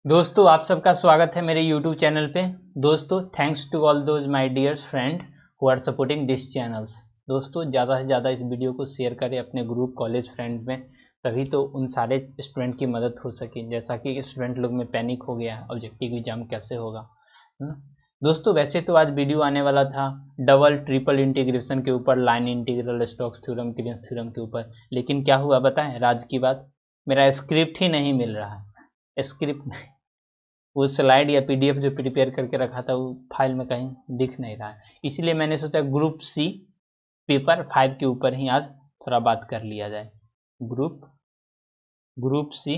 दोस्तों आप सबका स्वागत है मेरे YouTube चैनल पे। दोस्तों thanks to all those my dear friend who are supporting this channels. दोस्तों ज़्यादा से ज़्यादा इस वीडियो को शेयर करें अपने ग्रुप कॉलेज फ्रेंड में, तभी तो उन सारे स्टूडेंट की मदद हो सके। जैसा कि स्टूडेंट लोग में पैनिक हो गया है, ऑब्जेक्टिव एग्जाम कैसे होगा, है ना। दोस्तों वैसे तो आज वीडियो आने वाला था डबल ट्रिपल इंटीग्रेशन के ऊपर, line integral, Stokes theorem, Green's theorem के ऊपर। लेकिन क्या हुआ बताएं, राज की बात, मेरा स्क्रिप्ट ही नहीं मिल रहा है। स्क्रिप्ट वो स्लाइड या पीडीएफ जो प्रिपेयर करके रखा था वो फाइल में कहीं दिख नहीं रहा है, इसलिए मैंने सोचा ग्रुप सी पेपर 5 के ऊपर ही आज थोड़ा बात कर लिया जाए। Group C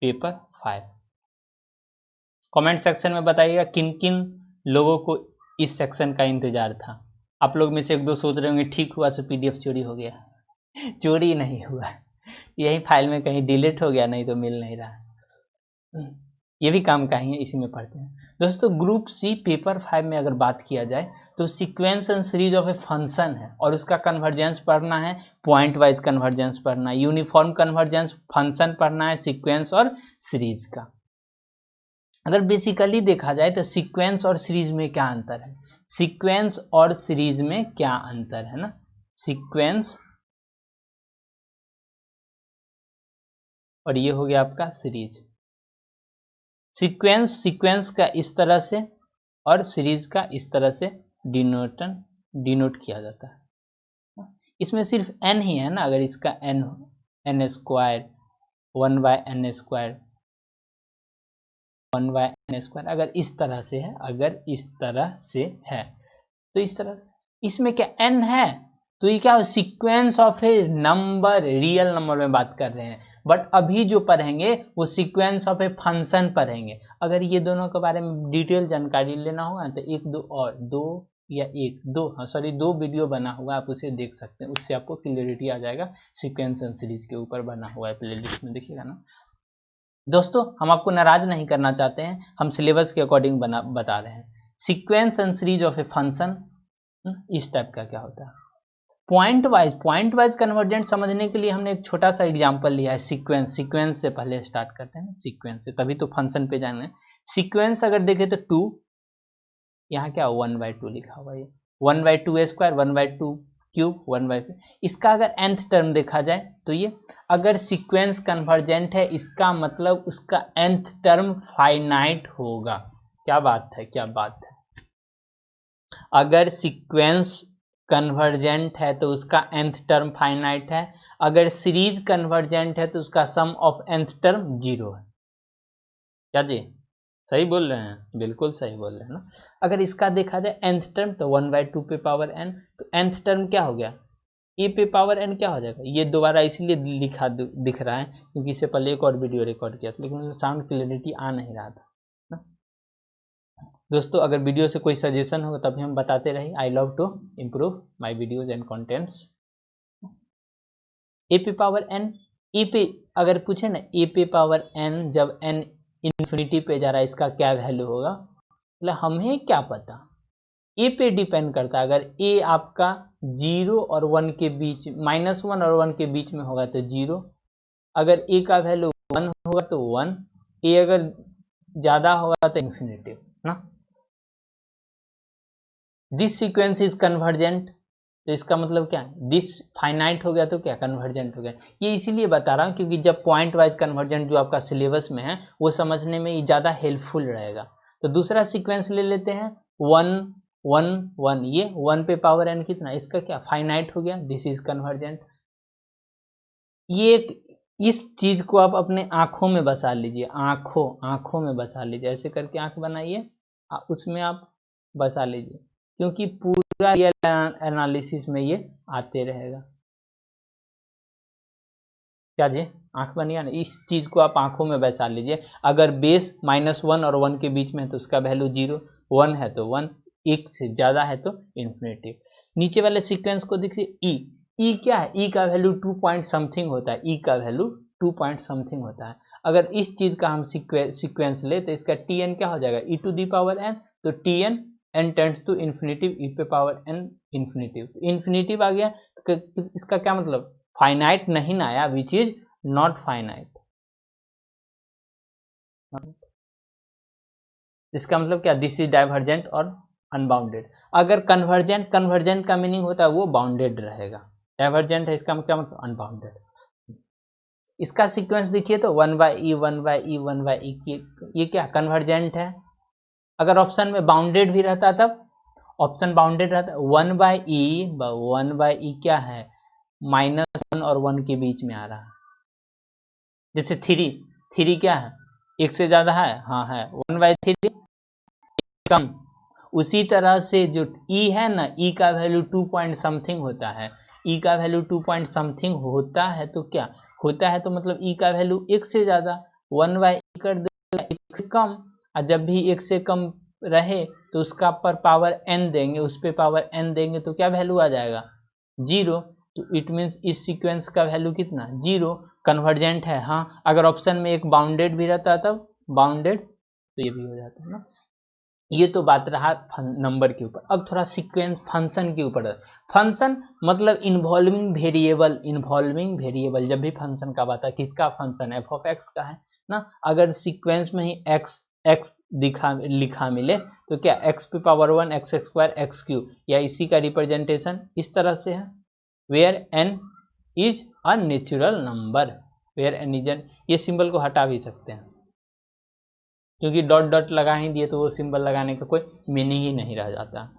paper 5। Comment section में बताइएगा किन किन लोगों को इस सेक्शन का इंतजार था। आप लोग में से एक दो सोच रहे होंगे ठीक हुआ सो पीडीएफ चोरी हो गया। चोरी नहीं हुआ, यही फाइल में कहीं डिलीट हो गया, नहीं तो मिल नहीं रहा। ये भी काम का ही है, इसी में पढ़ते हैं। दोस्तों ग्रुप सी पेपर 5 में अगर बात किया जाए तो sequence and series of a function है और उसका कन्वर्जेंस पढ़ना है, पॉइंट वाइज कन्वर्जेंस पढ़ना है, यूनिफॉर्म कन्वर्जेंस फंक्शन पढ़ना है, सीक्वेंस और सीरीज का। अगर बेसिकली देखा जाए तो सीक्वेंस और सीरीज में क्या अंतर है, सीक्वेंस और सीरीज में क्या अंतर है ना। सीक्वेंस और ये हो गया आपका सीरीज। सीक्वेंस का इस तरह से और सीरीज का इस तरह से डिनोट किया जाता है। इसमें सिर्फ n ही है ना, अगर इसका n स्क्वायर 1/n², 1/n², अगर इस तरह से है, तो इस तरह से इसमें क्या n है तो ये क्या sequence of A number, real number में बात कर रहे हैं। बट अभी जो पढ़ेंगे वो सीक्वेंस ऑफ ए फंक्शन पढ़ेंगे। अगर ये दोनों के बारे में डिटेल जानकारी लेना होगा तो दो वीडियो बना हुआ, आप उसे देख सकते हैं, उससे आपको क्लियरिटी आ जाएगा। सीक्वेंस एंड सीरीज के ऊपर बना हुआ है, प्लेलिस्ट में देखिएगा ना। दोस्तों हम आपको नाराज नहीं करना चाहते हैं, हम सिलेबस के अकॉर्डिंग बता रहे हैं। Sequence and series of a function इस टाइप का क्या होता है। पॉइंट वाइज कन्वर्जेंट समझने के लिए हमने एक छोटा सा एग्जांपल लिया है। सीक्वेंस से पहले स्टार्ट करते हैं, सीक्वेंस से, तभी तो फंक्शन पे जाएंगे। सीक्वेंस अगर देखें तो 2, यहाँ क्या 1/2 लिखा हुआ है, 1/2², 1/2³ 1/2। इसका अगर nth टर्म देखा जाए तो ये अगर सीक्वेंस कन्वर्जेंट है, इसका मतलब उसका nth टर्म फाइनाइट होगा। क्या बात है, क्या बात है। अगर सीक्वेंस कन्वर्जेंट है तो उसका nth टर्म फाइनाइट है, अगर सीरीज कन्वर्जेंट है तो उसका सम ऑफ nth टर्म 0 है। क्या जी सही बोल रहे हैं, बिल्कुल सही बोल रहे हैं ना। अगर इसका देखा जाए nth टर्म तो 1/2 पे पावर n, तो nth टर्म क्या हो गया, ए पे पावर n क्या हो जाएगा। ये दोबारा इसलिए दिख रहा है क्योंकि इससे पहले एक और वीडियो रिकॉर्ड किया था, लेकिन उसमें साउंड क्लियरिटी आ नहीं रहा था ना। दोस्तों अगर वीडियो से कोई सजेशन हो तभी हम बताते रहे। I love to improve my videos and contents. A पे पावर n, ए पे अगर पूछे ना ए पे पावर n जब n इन्फिनिटी पे जा रहा है इसका क्या वैल्यू होगा, मतलब हमें क्या पता, ए पे डिपेंड करता है। अगर ए आपका 0 और 1 के बीच, -1 और 1 के बीच में होगा तो 0, अगर ए का वैल्यू 1 होगा तो 1, ए अगर ज्यादा होगा तो इन्फिनिटी ना। दिस सीक्वेंस इज कन्वर्जेंट, तो इसका मतलब क्या है, दिस फाइनाइट हो गया तो क्या कन्वर्जेंट हो गया। ये इसीलिए बता रहा हूँ क्योंकि जब पॉइंट वाइज कन्वर्जेंट जो आपका सिलेबस में है वो समझने में ये ज़्यादा हेल्पफुल रहेगा। तो दूसरा सीक्वेंस ले लेते हैं 1 1 1, ये 1 पे पावर n कितना, इसका क्या फाइनाइट हो गया, दिस इज कन्वर्जेंट। ये इस चीज को आप अपने आंखों में बसा लीजिए, आंखों में बसा लीजिए, ऐसे करके आंख बनाइए, उसमें आप बसा लीजिए, क्योंकि पूरा रियल एनालिसिस में ये आते रहेगा। क्या जी आंख बनिया ना, इस चीज को आप आंखों में बैसा लीजिए। अगर बेस -1 और 1 के बीच में है तो उसका वैल्यू 0, 1 है तो 1, 1 से ज्यादा है तो इन्फिनिटी। नीचे वाले सीक्वेंस को देखिए, ई क्या है, ई का वैल्यू 2 पॉइंट समथिंग होता है, ई का वैल्यू 2 पॉइंट समथिंग होता है। अगर इस चीज का हम सीक्वेंस ले तो इसका tn क्या हो जाएगा, e⁴n, तो tn n tends to infinitive, e पे पावर n इन्फिनिटिव, तो इन्फिनिटिव आ गया। तो इसका क्या मतलब, फाइनाइट नहीं ना आया, विच इज नॉट फाइनाइट। इसका मतलब क्या, दिस इज डाइवर्जेंट और अनबाउंडेड। अगर कन्वर्जेंट, कन्वर्जेंट का मीनिंग होता है वो बाउंडेड रहेगा, डाइवर्जेंट है इसका क्या मतलब अनबाउंडेड। इसका सीक्वेंस देखिए तो 1/e 1/e 1/e, ये क्या कन्वर्जेंट है। अगर ऑप्शन में बाउंडेड भी रहता तब, ऑप्शन बाउंडेड रहता, 1/e क्या है, -1 और 1 के बीच में आ रहा है। जैसे 3 क्या है, एक से ज्यादा है, हाँ है, 1/3 कम। उसी तरह से जो e है ना, e का वैल्यू 2 पॉइंट समथिंग होता है, e का वैल्यू 2 पॉइंट समथिंग होता है तो क्या होता है, तो मतलब e का वैल्यू 1 से ज्यादा, 1/e कर देगा 1 से कम, और जब भी 1 से कम रहे तो उसका पर पावर n देंगे, उस पे पावर n देंगे तो क्या वैल्यू आ जाएगा 0। तो इट मीन्स इस सीक्वेंस का वैल्यू कितना 0, कन्वर्जेंट है। हाँ अगर ऑप्शन में एक बाउंडेड भी रहता तब, बाउंडेड तो ये भी हो जाता है ना। ये तो बात रहा नंबर के ऊपर। अब थोड़ा सीक्वेंस फंक्शन के ऊपर। फंक्शन मतलब इन्वॉल्विंग वेरिएबल, इन्वॉल्विंग वेरिएबल जब भी फंक्शन का बात है, किसका फंक्शन एफ ऑफ एक्स का है ना। अगर सीक्वेंस में ही एक्स एक्स लिखा मिले तो क्या एक्स पे power 1 x square x cube, या इसी का रिप्रेजेंटेशन इस तरह से है, where n is a natural number, where n is n, ये सिंबल को हटा भी सकते हैं क्योंकि डॉट डॉट लगा ही दिए तो वो सिंबल लगाने का कोई मीनिंग ही नहीं रह जाता।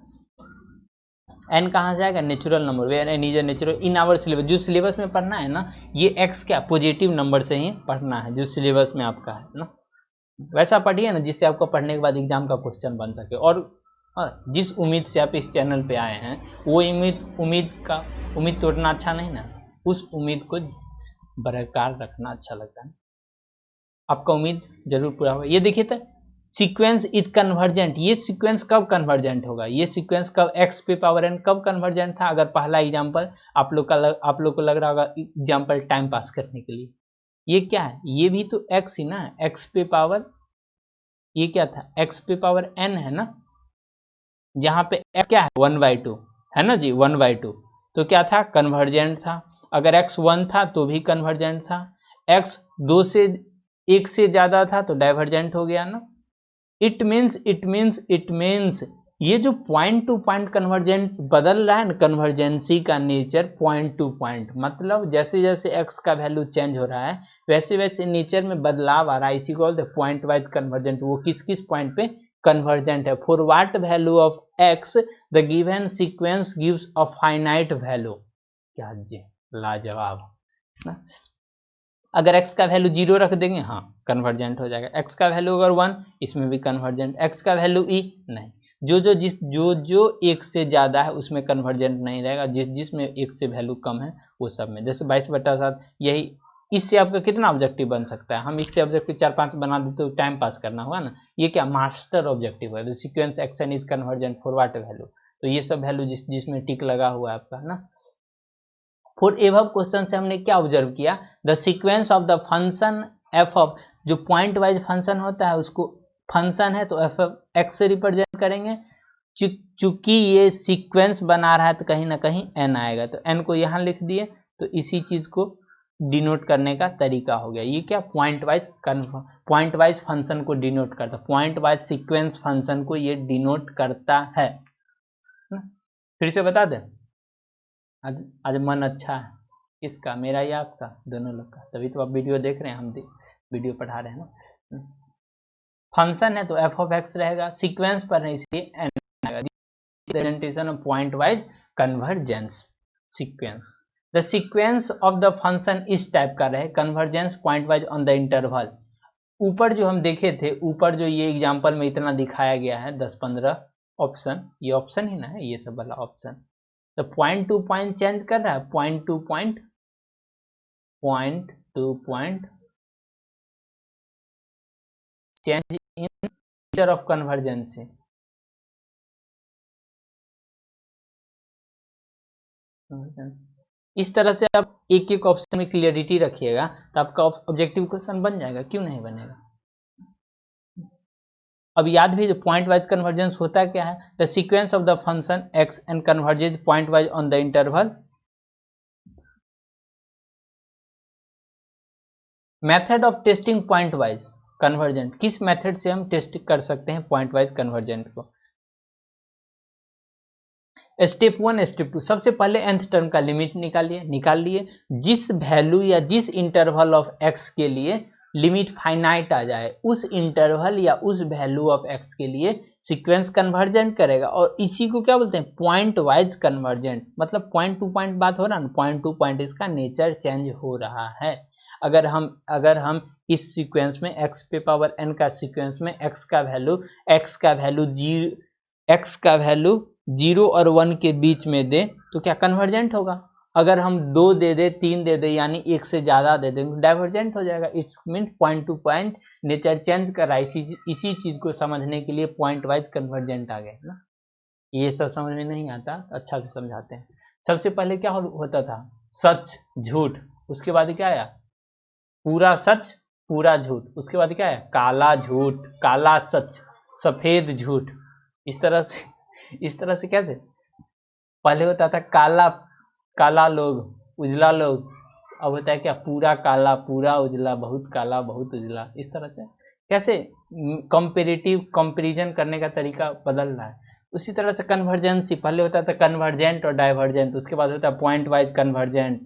एन कहाँ से आएगा, natural number, where n is a natural in our syllabus. जो सिलेबस में पढ़ना है ना, ये एक्स क्या पॉजिटिव नंबर से ही पढ़ना है जो सिलेबस में आपका है ना, वैसा पढ़िए ना जिससे आपको पढ़ने के बाद एग्जाम का क्वेश्चन बन सके। और जिस उम्मीद से आप इस चैनल पे आए हैं वो उम्मीद तोड़ना अच्छा नहीं ना, उस उम्मीद को बरकरार रखना अच्छा लगता है। आपका उम्मीद जरूर पूरा होगा। ये देखिए तो सीक्वेंस इज कन्वर्जेंट, ये सीक्वेंस कब कन्वर्जेंट होगा, ये सीक्वेंस कब एक्स पे पावर एन कब कन्वर्जेंट था। अगर पहला एग्जाम्पल आप लोग को लग रहा होगा एग्जाम्पल टाइम पास करने के लिए, ये क्या है, ये भी तो एक्स ही ना, एक्स पे पावर, ये क्या था एक्स पे पावर एन है ना, जहां पे एक्स क्या है 1/2 है ना जी, 1/2 तो क्या था कन्वर्जेंट था। अगर एक्स 1 था तो भी कन्वर्जेंट था, एक्स 2 से 1 से ज्यादा था तो डाइवर्जेंट हो गया ना। इट मीन्स ये जो पॉइंट टू पॉइंट कन्वर्जेंट बदल रहा है ना, कन्वर्जेंसी का नेचर पॉइंट टू पॉइंट, मतलब जैसे जैसे एक्स का वैल्यू चेंज हो रहा है वैसे वैसे नेचर में बदलाव आ रहा है, इसी को बोलते हैं पॉइंट वाइज कन्वर्जेंट। वो किस किस पॉइंट पे कन्वर्जेंट है, for what value of x the given sequence gives a finite value. क्या जी लाजवाब ना। अगर x का वैल्यू 0 रख देंगे, हाँ कन्वर्जेंट हो जाएगा। x का वैल्यू अगर 1, इसमें भी कन्वर्जेंट। x का वैल्यू e नहीं, जो 1 से ज्यादा है उसमें कन्वर्जेंट नहीं रहेगा, जिसमें 1 से वैल्यू कम है वो सब में। जैसे 22/7 यही, इससे आपका कितना ऑब्जेक्टिव बन सकता है, हम इससे ऑब्जेक्टिव 4-5 बना देते तो टाइम पास करना हुआ ना। ये क्या मास्टर ऑब्जेक्टिव है, sequence action is convergent for what value, तो ये सब वैल्यू जिसमें टिक लगा हुआ है आपका ना। फॉर एबव क्वेश्चन से हमने क्या ऑब्जर्व किया, the sequence of the function F of, जो पॉइंट वाइज फंक्शन होता है उसको फंक्शन है तो एफ एक्स से रिप्रेजेंट करेंगे। चूंकि ये सीक्वेंस बना रहा है तो कहीं ना कहीं एन आएगा, तो एन को यहाँ लिख दिए, तो इसी चीज को डिनोट करने का तरीका हो गया। ये क्या पॉइंट वाइज फंक्शन को डिनोट करता है, पॉइंट वाइज सीक्वेंस फंक्शन को ये डिनोट करता है। फिर से बता दें, आज मन अच्छा है किसका, मेरा या आपका, दोनों लोग का, तभी तो आप वीडियो देख रहे हैं, हम वीडियो पढ़ा रहे हैं ना। फंक्शन है तो एफ ऑफ एक्स रहेगा, सीक्वेंस पर है इसलिए एन आएगा। Representation of point wise convergence sequence. The sequence of the function इस टाइप का रहे, convergence point wise on the interval. ऊपर जो हम देखे थे, ऊपर जो ये एग्जाम्पल में इतना दिखाया गया है 10-15 ऑप्शन, ये ऑप्शन ही ना है, ये सब वाला ऑप्शन, तो पॉइंट टू पॉइंट चेंज कर रहा है, point to point change in nature of convergency. इस तरह से आप एक एक ऑप्शन में क्लियरिटी रखिएगा तो आपका ऑब्जेक्टिव क्वेश्चन बन जाएगा, क्यों नहीं बनेगा। अब याद भी, जो पॉइंट वाइज कन्वर्जेंस होता क्या है, the sequence of the function x and converges point wise on the interval. Method of testing point wise convergent किस मेथड से हम टेस्ट कर सकते हैं पॉइंट वाइज कन्वर्जेंट को? स्टेप 1 स्टेप 2, सबसे पहले nth टर्म का लिमिट निकाल लिए जिस वैल्यू या जिस इंटरवल ऑफ x के लिए लिमिट फाइनाइट आ जाए उस इंटरवल या उस वैल्यू ऑफ x के लिए सीक्वेंस कन्वर्जेंट करेगा, और इसी को क्या बोलते हैं? Point wise convergent. मतलब पॉइंट टू पॉइंट बात हो रहा है ना, पॉइंट टू पॉइंट इसका नेचर चेंज हो रहा है। अगर हम इस सीक्वेंस में x पे पावर n का सीक्वेंस में x का वैल्यू 0 और 1 के बीच में दे तो क्या कन्वर्जेंट होगा? अगर हम 2 दे दे 3 दे दे यानी 1 से ज्यादा दे दे डाइवर्जेंट हो जाएगा। It's mean point to point nature change कर रहा है। इसी चीज को समझने के लिए पॉइंट वाइज कन्वर्जेंट आ गया ना। ये सब समझ में नहीं आता, अच्छा से समझाते हैं। सबसे पहले क्या होता था? सच झूठ, उसके बाद क्या आया? पूरा सच पूरा झूठ, उसके बाद क्या आया? काला झूठ काला सच सफेद झूठ। इस तरह से कैसे? पहले होता था काला लोग उजला लोग, अब होता है क्या? पूरा काला पूरा उजला, बहुत काला बहुत उजला। इस तरह से कैसे कंपैरिजन करने का तरीका बदल रहा है। उसी तरह से कन्वर्जेंसी, पहले होता था कन्वर्जेंट और डाइवर्जेंट, उसके बाद होता है point wise convergent,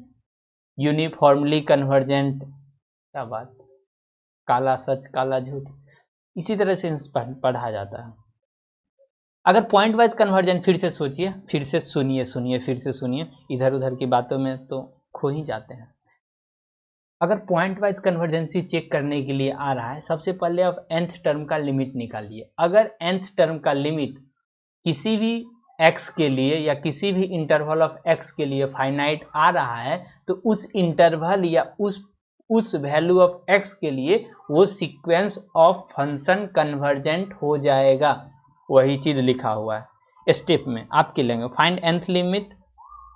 uniformly convergent. क्या बात, काला सच काला झूठ, इसी तरह से पढ़ा जाता है। अगर पॉइंट वाइज कन्वर्जेंट, फिर से सोचिए, फिर से सुनिए, इधर उधर की बातों में तो खो ही जाते हैं। अगर पॉइंट वाइज कन्वर्जेंसी चेक करने के लिए आ रहा है, सबसे पहले आप nth टर्म का लिमिट निकालिए। अगर nth टर्म का लिमिट किसी भी x के लिए या किसी भी इंटरवल ऑफ x के लिए फाइनाइट आ रहा है तो उस इंटरवल या उस वैल्यू ऑफ x के लिए वो सीक्वेंस ऑफ फंक्शन कन्वर्जेंट हो जाएगा। वही चीज लिखा हुआ है स्टेप में, आपके लेंगे find nth limit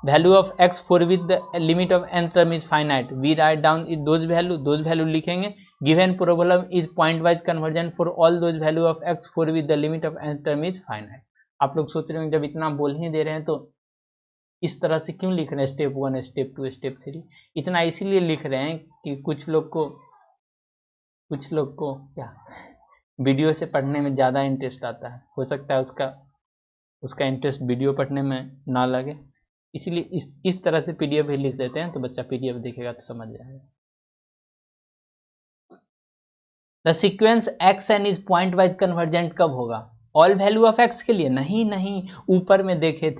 value of x for with the limit of nth term is finite, we write down those value लिखेंगे। Given problem is pointwise convergent for all those value of x for with the limit of nth term is finite. आप लोग सोच रहे होंगे जब इतना बोल ही दे रहे हैं तो इस तरह से क्यों लिख रहे हैं स्टेप 1 स्टेप 2 स्टेप 3? इतना इसीलिए लिख रहे हैं कि कुछ लोग को क्या वीडियो से पढ़ने में ज़्यादा इंटरेस्ट आता है, हो सकता है उसका इंटरेस्ट वीडियो पढ़ने में ना लगे, इसीलिए इस तरह से पीडीएफ भी लिख देते हैं तो बच्चा पीडीएफ देखेगा तो समझ जाएगा। The sequence xn is pointwise convergent कब होगा? ऑल वैल्यू ऑफ x के लिए? नहीं, ऊपर में देखे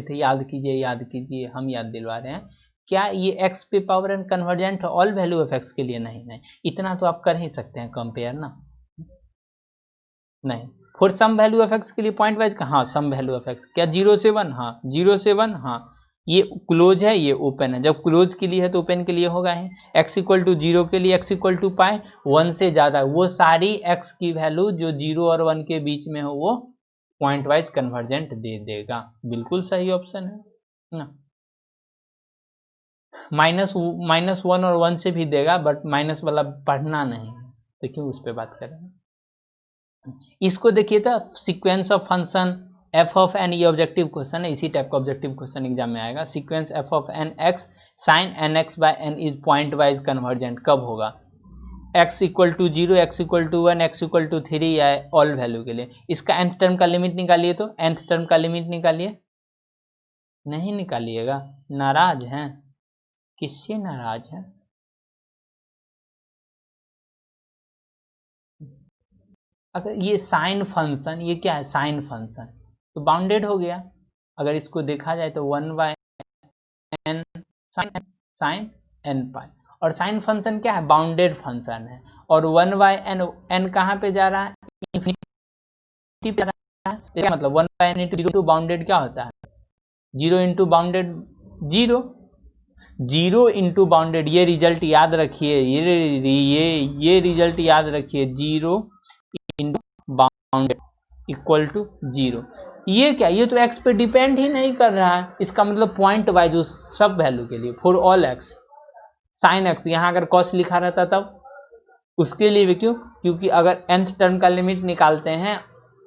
थे, याद कीजिए, हम याद दिलवा रहे हैं। क्या ये x पे power n convergent all value of x के लिए? नहीं, इतना तो आप कर ही सकते हैं कंपेयर ना। नहीं, for some value of x के लिए पॉइंट वाइज का, हाँ सम वैल्यू ऑफ x, क्या 0 से 1? हाँ 0 से 1, हाँ ये क्लोज है ये ओपन है, जब क्लोज के लिए है तो ओपन के लिए होगा ही। x इक्वल टू 0 के लिए x इक्वल टू पाई 1 से ज्यादा, वो सारी x की वैल्यू जो 0 और 1 के बीच में हो वो पॉइंट वाइज कन्वर्जेंट दे देगा। बिल्कुल सही ऑप्शन है ना। माइनस 1 और 1 से भी देगा, बट माइनस वाला पढ़ना नहीं तो क्यों उस पर बात करेंगे। इसको देखिए था sequence of function f of n, ये ऑब्जेक्टिव क्वेश्चन है, इसी टाइप का ऑब्जेक्टिव क्वेश्चन एग्जाम में आएगा। Sequence f of n x sine nx by n is pointwise convergent कब होगा? x equal to 0, x equal to 1, x equal to 3 या all value के लिए। इसका nth टर्म का लिमिट निकालिए, तो nth टर्म का लिमिट निकालिए। नहीं निकालिएगा, नाराज हैं? किससे नाराज हैं? अगर ये साइन फंक्शन, ये क्या है साइन फंक्शन, तो बाउंडेड हो गया। अगर इसको देखा जाए तो 1 बाय एन साइन एन पाई, और साइन फंक्शन क्या है? बाउंडेड फंक्शन है, और 1 बाय एन कहाँ पे जा रहा है? इन्फिनिटी पे जा रहा है। इसका मतलब 1 बाय एन इंटू बाउंडेड क्या होता है? 0 इंटू बाउंडेड 0, 0 इंटू बाउंडेड, ये रिजल्ट याद रखिए, ये रिजल्ट याद रखिए, 0 इंटू बाउंडेड इक्वल टू 0। ये क्या, ये तो x पे डिपेंड ही नहीं कर रहा है, इसका मतलब पॉइंट वाइज उस सब वैल्यू के लिए for all x sine x, यहां अगर cos लिखा रहता तब उसके लिए भी क्यों? क्योंकि अगर nth टर्म का लिमिट निकालते हैं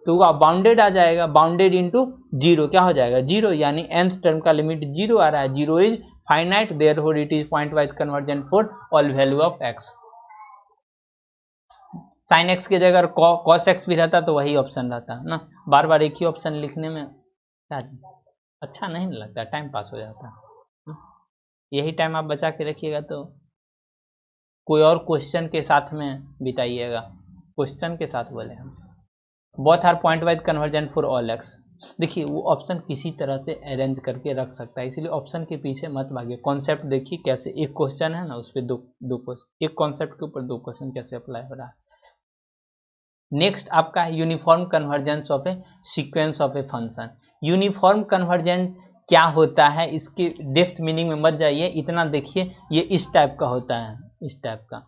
तो वो बाउंडेड आ जाएगा, बाउंडेड इंटू 0 क्या हो जाएगा? 0, यानी nth टर्म का लिमिट 0 आ रहा है। 0 is finite, therefore it is pointwise convergent for all value of x। Sine x की जगह कॉस एक्स भी रहता तो वही ऑप्शन रहता ना, बार बार एक ही ऑप्शन लिखने में क्या अच्छा नहीं लगता, टाइम पास हो जाता। यही टाइम आप बचा के रखिएगा तो कोई और क्वेश्चन के साथ में बिताइएगा, क्वेश्चन के साथ बोले हम। Both are pointwise convergent for all x. देखिए वो ऑप्शन किसी तरह से अरेंज करके रख सकता है, इसलिए ऑप्शन के पीछे मत भागिए। कॉन्सेप्ट देखिए कैसे, एक क्वेश्चन है ना उस पर दो क्वेश्चन, एक कॉन्सेप्ट के ऊपर दो क्वेश्चन कैसे अप्लाई हो रहा है। नेक्स्ट आपका है uniform convergence of A sequence of a function. Uniform convergent क्या होता है, इसकी डेप्थ मीनिंग में मत जाइए, इतना देखिए ये इस टाइप का होता है, इस टाइप का।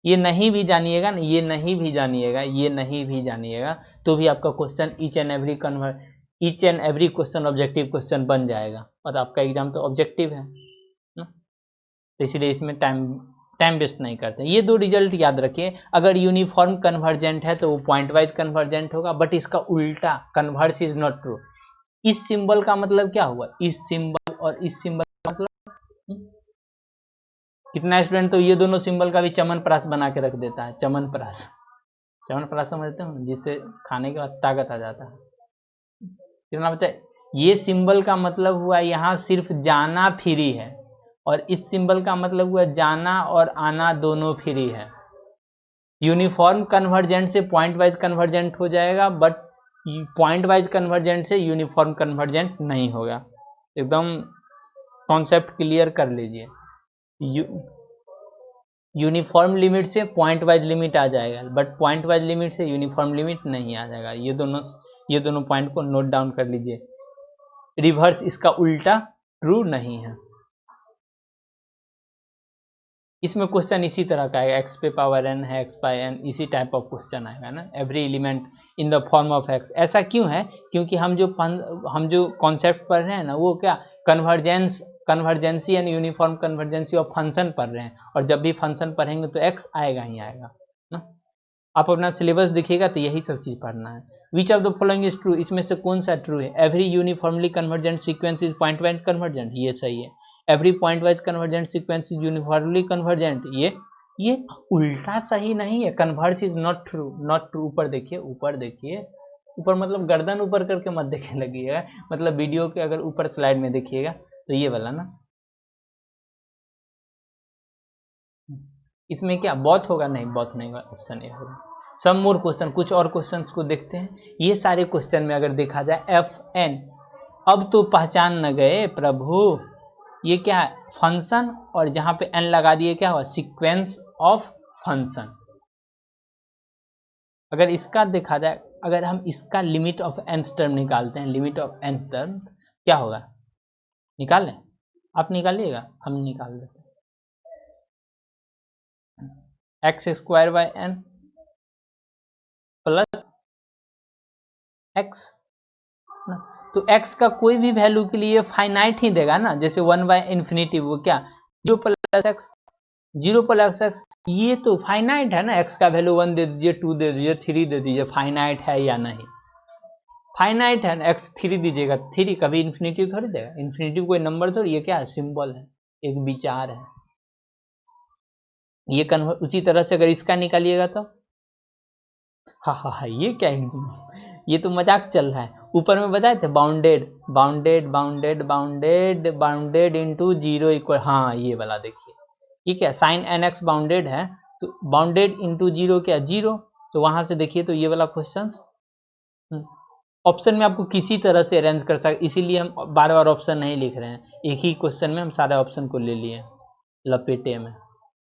ये नहीं भी जानिएगा ना, ये नहीं भी जानिएगा, ये नहीं भी जानिएगा तो भी आपका question each and every question objective question बन जाएगा, और आपका एग्जाम तो ऑब्जेक्टिव है ना, तो इसलिए इसमें टाइम वेस्ट नहीं करते। ये दो रिजल्ट याद रखिए, अगर यूनिफॉर्म कन्वर्जेंट है तो वो पॉइंट वाइज कन्वर्जेंट होगा, बट इसका उल्टा कन्वर्स इज नॉट ट्रू। इस सिंबल का मतलब क्या हुआ, इस सिंबल और इस सिंबल का मतलब, कितना स्टूडेंट तो ये दोनों सिंबल का भी चमनप्राश बना के रख देता है, चमनप्राश समझते हो, जिससे खाने के बाद ताकत आ जाता है। कितना बच्चा, ये सिंबल का मतलब हुआ यहाँ सिर्फ जाना फ्री है, और इस सिंबल का मतलब हुआ जाना और आना दोनों फ्री है। यूनिफॉर्म कन्वर्जेंट से पॉइंट वाइज कन्वर्जेंट हो जाएगा, बट पॉइंट वाइज कन्वर्जेंट से यूनिफॉर्म कन्वर्जेंट नहीं होगा। एकदम कॉन्सेप्ट क्लियर कर लीजिए। यूनिफॉर्म लिमिट से पॉइंट वाइज लिमिट आ जाएगा, बट पॉइंट वाइज लिमिट से यूनिफॉर्म लिमिट नहीं आ जाएगा। ये दोनों पॉइंट को नोट डाउन कर लीजिए। रिवर्स इसका उल्टा ट्रू नहीं है। इसमें क्वेश्चन इसी तरह का है, एक्स पे पावर एन है, एक्स बाय एन, इसी टाइप ऑफ क्वेश्चन आएगा ना, every element in the form of x. ऐसा क्यों है, क्योंकि हम जो कॉन्सेप्ट पढ़ रहे हैं ना, वो क्या कन्वर्जेंसी एंड यूनिफॉर्म कन्वर्जेंसी ऑफ फंक्शन पढ़ रहे हैं, और जब भी फंक्शन पढ़ेंगे तो एक्स आएगा ही आएगा ना। आप अपना सिलेबस देखिएगा तो यही सब चीज़ पढ़ना है। Which of the following is true, इसमें से कौन सा ट्रू है। Every uniformly convergent sequence is pointwise convergent, ये सही है। Every point wise convergent sequence is uniformly convergent, ये उल्टा सही नहीं है। Converse is not true, not true. ऊपर देखिए, ऊपर मतलब गर्दन ऊपर करके मत देखने लगिएगा, मतलब वीडियो के अगर ऊपर स्लाइड में देखिएगा तो ये वाला ना, इसमें क्या बॉथ होगा, नहीं बॉथ नहीं होगा, ऑप्शन ए होगा। सम मोर क्वेश्चन, कुछ और क्वेश्चंस को देखते हैं। ये सारे क्वेश्चन में अगर देखा जाए एफ एन, अब तो पहचान न गए प्रभु, ये क्या है फंक्शन, और जहां पे एन लगा दिए क्या हुआ सीक्वेंस ऑफ फंक्शन। अगर इसका देखा जाए, अगर हम इसका लिमिट ऑफ nth टर्म निकालते हैं, लिमिट ऑफ nth टर्म क्या होगा, निकाल लें, आप निकालिएगा, हम निकाल देते हैं। X square by n plus x, तो x का कोई भी वैल्यू के लिए फाइनाइट ही देगा ना, जैसे 1/∞, वो क्या 0 प्लस एक्स, ये तो फाइनाइट है ना। x का वैल्यू 1 दे दीजिए, 2 दे दीजिए, 3 दे दीजिए, फाइनाइट है या नहीं, फाइनाइट है ना। x 3 दीजिएगा, 3 कभी इन्फिनिटिव थोड़ी देगा, इन्फिनिटिव कोई नंबर थोड़ी, ये क्या है सिंबल है, एक विचार है। ये कन्वर्ट उसी तरह से अगर इसका निकालिएगा तो हाँ, ये क्या ये तो मजाक चल रहा है। ऊपर में बताए थे बाउंडेड इनटू 0 इक्वल, हाँ ये वाला देखिए, ये क्या साइन एन एक्स बाउंडेड है, तो बाउंडेड इनटू 0 क्या 0, तो वहां से देखिए तो ये वाला क्वेश्चन ऑप्शन में आपको किसी तरह से अरेंज कर सकते, इसीलिए हम बार बार ऑप्शन नहीं लिख रहे हैं, एक ही क्वेश्चन में हम सारे ऑप्शन को ले लिए लपेटे में।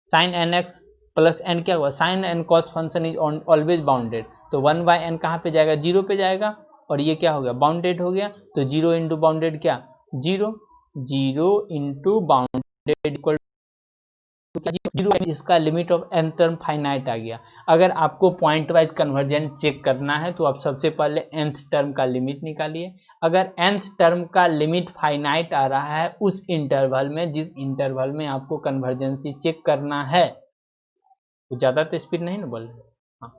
Sine n x plus n क्या हुआ, sine n cos function is always bounded, तो 1/n कहाँ पे जाएगा 0 पे जाएगा, और ये क्या हो गया बाउंडेड हो गया, तो 0 इंटू बाउंडेड क्या 0 इंटू बाउंडेड इक्वल टू 0, इसका limit of n term finite आ गया। अगर आपको पॉइंट वाइज कन्वर्जेंट चेक करना है तो आप सबसे पहले nth टर्म का लिमिट निकालिए। अगर nth टर्म का लिमिट फाइनाइट आ रहा है उस इंटरवल में, जिस इंटरवल में आपको कन्वर्जेंसी चेक करना है, तो ज़्यादा तो स्पीड नहीं ना बोल रहे, हाँ।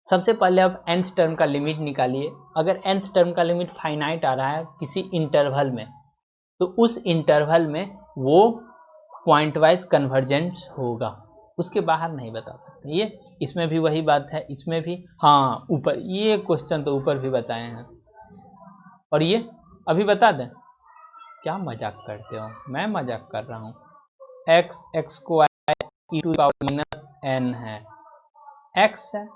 सबसे पहले आप nth टर्म का लिमिट निकालिए। अगर nth टर्म का लिमिट फाइनाइट आ रहा है किसी इंटरवल में, तो उस इंटरवल में वो पॉइंट वाइज कन्वर्जेंट होगा। उसके बाहर नहीं बता सकते। ये इसमें भी वही बात है, इसमें भी, हाँ ऊपर ये क्वेश्चन तो ऊपर भी बताए हैं। और ये अभी बता दें, क्या मजाक करते हो, मैं मजाक कर रहा हूँ। एक्स एक्स को e to power minus n है, एक्स है,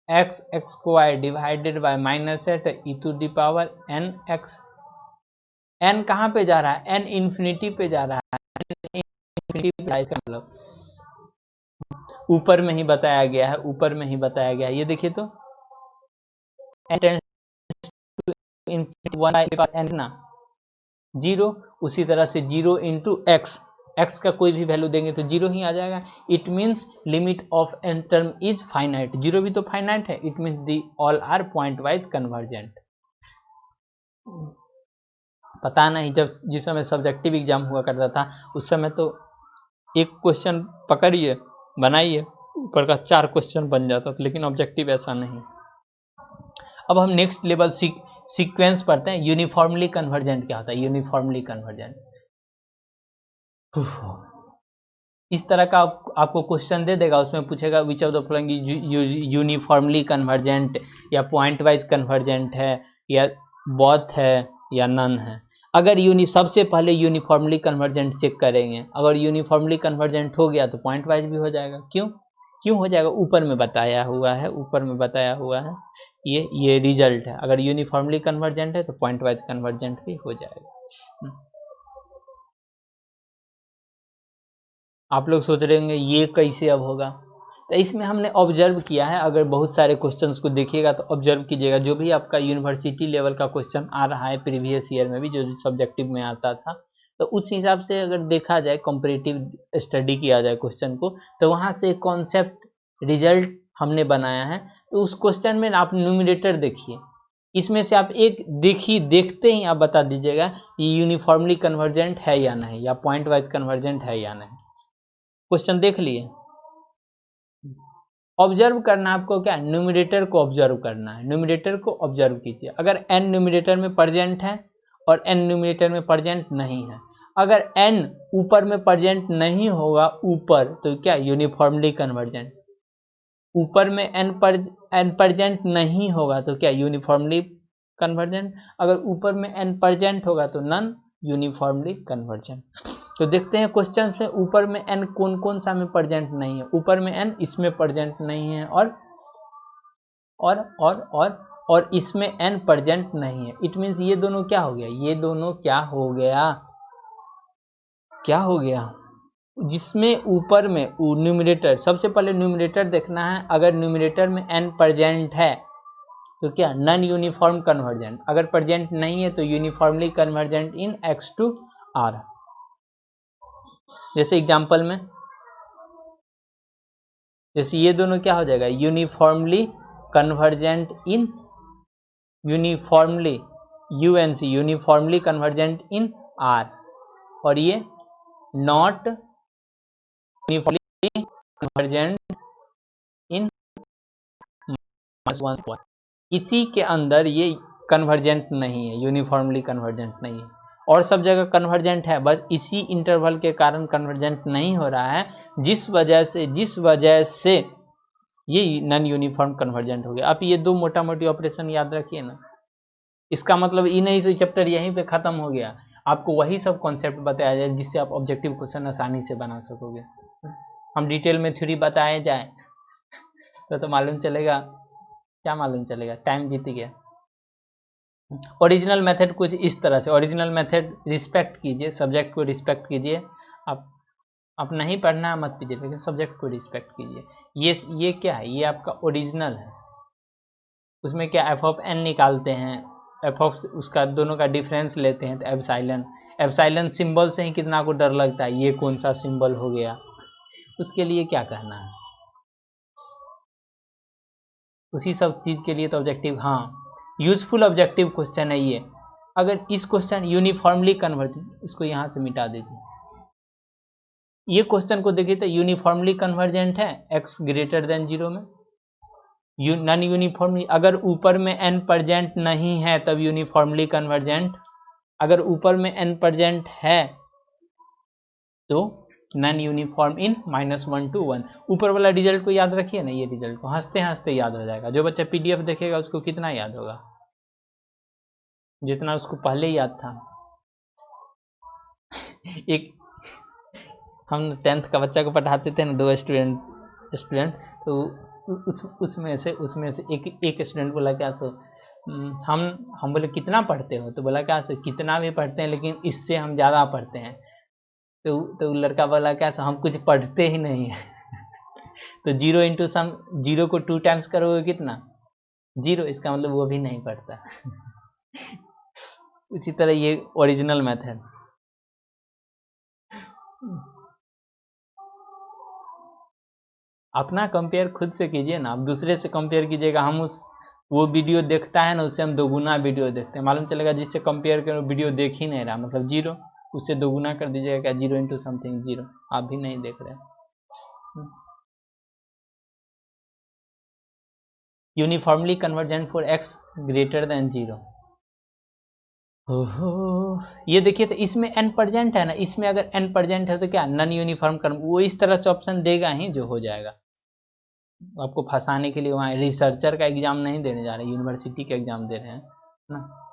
एक्स एक्स को वाई डिवाइडेड बाय माइनस है तो e to the power n x. N कहाँ पे जा रहा है, एन इन्फिनिटी पे जा रहा है, इन्फिनिटी पे, इसका मतलब ऊपर में ही बताया गया है, ऊपर में ही बताया गया है। ये देखिए तो एन एन ना 0, उसी तरह से 0 इंटू एक्स, एक्स का कोई भी वैल्यू देंगे तो 0 ही आ जाएगा। It means limit of n term is finite, 0 भी तो फाइनाइट है। It means the all are pointwise convergent. पता नहीं जब जिस समय सब्जेक्टिव एग्जाम हुआ करता था उस समय तो एक क्वेश्चन पकड़िए बनाइए ऊपर का 4 क्वेश्चन बन जाता था, लेकिन ऑब्जेक्टिव ऐसा नहीं। अब हम नेक्स्ट लेवल सीक्वेंस पढ़ते हैं। यूनिफॉर्मली कन्वर्जेंट क्या होता है, यूनिफॉर्मली कन्वर्जेंट इस तरह का आपको क्वेश्चन दे देगा, उसमें पूछेगा which of the following uniformly convergent, या पॉइंट वाइज कन्वर्जेंट है, या बोथ है, या नन है। अगर सबसे पहले यूनिफॉर्मली कन्वर्जेंट चेक करेंगे, अगर यूनिफॉर्मली कन्वर्जेंट हो गया तो पॉइंट वाइज भी हो जाएगा। क्यों हो जाएगा, ऊपर में बताया हुआ है, ऊपर में बताया हुआ है, ये रिजल्ट है। अगर यूनिफॉर्मली कन्वर्जेंट है तो पॉइंट वाइज कन्वर्जेंट भी हो जाएगा। आप लोग सोच रहे होंगे ये कैसे अब होगा, तो इसमें हमने ऑब्जर्व किया है। अगर बहुत सारे क्वेश्चंस को देखिएगा तो ऑब्जर्व कीजिएगा, जो भी आपका यूनिवर्सिटी लेवल का क्वेश्चन आ रहा है प्रीवियस ईयर में भी जो सब्जेक्टिव में आता था, तो उस हिसाब से अगर देखा जाए, कंपैरेटिव स्टडी किया जाए क्वेश्चन को, तो वहाँ से कॉन्सेप्ट रिजल्ट हमने बनाया है। तो उस क्वेश्चन में आप न्यूमरेटर देखिए, इसमें से आप एक देखते ही आप बता दीजिएगा ये यूनिफॉर्मली कन्वर्जेंट है या नहीं, या पॉइंट वाइज कन्वर्जेंट है या नहीं। क्वेश्चन देख लिए, ऑब्जर्व करना आपको, क्या न्यूमरेटर को ऑब्जर्व करना है, न्यूमरेटर को ऑब्जर्व कीजिए। अगर n न्यूमरेटर में प्रेजेंट है और n न्यूमरेटर में प्रेजेंट नहीं है, अगर n ऊपर में प्रेजेंट नहीं होगा ऊपर, तो क्या यूनिफॉर्मली कन्वर्जेंट। ऊपर में n प्रेजेंट नहीं होगा तो क्या यूनिफॉर्मली कन्वर्जेंट। अगर ऊपर में n प्रेजेंट होगा तो नन यूनिफॉर्मली कन्वर्जेंट। तो देखते हैं क्वेश्चन में ऊपर में n कौन कौन सा में प्रेजेंट नहीं है। ऊपर में n इसमें प्रेजेंट नहीं है, और इसमें n प्रेजेंट नहीं है। इट मीन्स ये दोनों क्या हो गया, ये दोनों क्या हो गया, जिसमें ऊपर में न्यूमरेटर, सबसे पहले न्यूमरेटर देखना है। अगर न्यूमरेटर में n प्रेजेंट है तो क्या नॉन यूनिफॉर्म कन्वर्जेंट, अगर प्रेजेंट नहीं है तो uniformly convergent in x to r। जैसे एग्जांपल में, जैसे ये दोनों क्या हो जाएगा, uniformly convergent in, uniformly UNC uniformly convergent in R, और ये नॉट यूनिफॉर्मली कन्वर्जेंट इन -1। इसी के अंदर ये कन्वर्जेंट नहीं है, यूनिफॉर्मली कन्वर्जेंट नहीं है, और सब जगह कन्वर्जेंट है, बस इसी इंटरवल के कारण कन्वर्जेंट नहीं हो रहा है, जिस वजह से ये नॉन यूनिफॉर्म कन्वर्जेंट हो गया। आप ये दो मोटा मोटी ऑपरेशन याद रखिए ना, इसका मतलब ये नहीं से चैप्टर यहीं पे खत्म हो गया, आपको वही सब कॉन्सेप्ट बताया जाए जिससे आप ऑब्जेक्टिव क्वेश्चन आसानी से बना सकोगे। हम डिटेल में थ्योरी बताए जाए तो मालूम चलेगा, क्या मालूम चलेगा, टाइम बीत गया। ओरिजिनल मेथड कुछ इस तरह से, ओरिजिनल मेथड रिस्पेक्ट कीजिए, सब्जेक्ट को रिस्पेक्ट कीजिए। आप नहीं पढ़ना मत कीजिए, लेकिन सब्जेक्ट को रिस्पेक्ट कीजिए। ये क्या है, ये आपका ओरिजिनल है। उसमें क्या एफ ऑफ एन निकालते हैं, एफ ऑफ उसका दोनों का डिफरेंस लेते हैं, तो एप्सिलॉन सिंबल से ही कितना को डर लगता है, ये कौन सा सिंबल हो गया, उसके लिए क्या कहना है, उसी सब चीज के लिए तो ऑब्जेक्टिव, हाँ यूजफुल ऑब्जेक्टिव क्वेश्चन है ये। अगर इस क्वेश्चन यूनिफॉर्मली कन्वर्जेंट, इसको यहां से मिटा दीजिए, ये क्वेश्चन को देखिए तो यूनिफॉर्मली कन्वर्जेंट है x ग्रेटर देन 0 में, नॉन यूनिफॉर्मली, अगर ऊपर में n प्रेजेंट नहीं है तब यूनिफॉर्मली कन्वर्जेंट, अगर ऊपर में n प्रेजेंट है तो नॉन यूनिफॉर्म इन -1 to 1। ऊपर वाला रिजल्ट को याद रखिए ना, ये रिजल्ट को हंसते हंसते याद हो जाएगा। जो बच्चा PDF देखेगा उसको कितना याद होगा, जितना उसको पहले याद था। एक हम 10th का बच्चा को पढ़ाते थे ना, 2 स्टूडेंट तो उसमें से एक स्टूडेंट बोला क्या सो हम बोले कितना पढ़ते हो, तो बोला क्या सो कितना भी पढ़ते हैं लेकिन इससे हम ज़्यादा पढ़ते हैं। तो लड़का बोला क्या सो हम कुछ पढ़ते ही नहीं है। तो 0 इंटू सम, 0 को 2 टाइम्स करोगे कितना 0, इसका मतलब वो भी नहीं पढ़ता। उसी तरह ये ओरिजिनल मेथड। अपना कंपेयर खुद से कीजिए ना, आप दूसरे से कंपेयर कीजिएगा। हम वो वीडियो देखता है ना, उससे हम 2 गुना वीडियो देखते हैं, मालूम चलेगा जिससे कंपेयर करो वीडियो देख ही नहीं रहा, मतलब 0, उससे 2 गुना कर दीजिएगा क्या 0 इंटू समथिंग 0, आप भी नहीं देख रहे। Uniformly convergent for x greater than 0। ओहो, ये देखिए तो इसमें n प्रेजेंट है ना, इसमें अगर n प्रेजेंट है तो क्या नॉन यूनिफॉर्म वो इस तरह से ऑप्शन देगा ही जो हो जाएगा। आपको फंसाने के लिए वहाँ रिसर्चर का एग्जाम नहीं देने जा रहे, यूनिवर्सिटी का एग्जाम दे रहे हैं ना।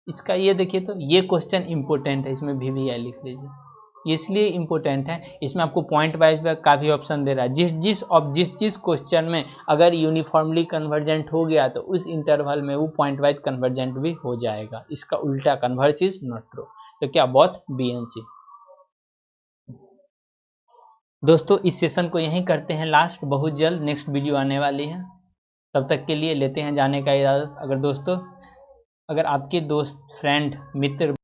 इसका ये देखिए तो ये क्वेश्चन इंपॉर्टेंट है, इसमें VVI लिख लीजिए, इसलिए इंपॉर्टेंट है। इसमें आपको पॉइंट वाइज का भी ऑप्शन दे रहा है, जिस क्वेश्चन में अगर यूनिफॉर्मली कन्वर्जेंट हो गया तो उस इंटरवल में वो पॉइंट वाइज कन्वर्जेंट भी हो जाएगा। इसका उल्टा कन्वर्ज इज नॉट ट्रू, तो क्या बोथ B and C। दोस्तों इस सेशन को यहीं करते हैं लास्ट, बहुत जल्द नेक्स्ट वीडियो आने वाली है, तब तक के लिए लेते हैं जाने का इजाज़त। अगर आपके दोस्त, फ्रेंड, मित्र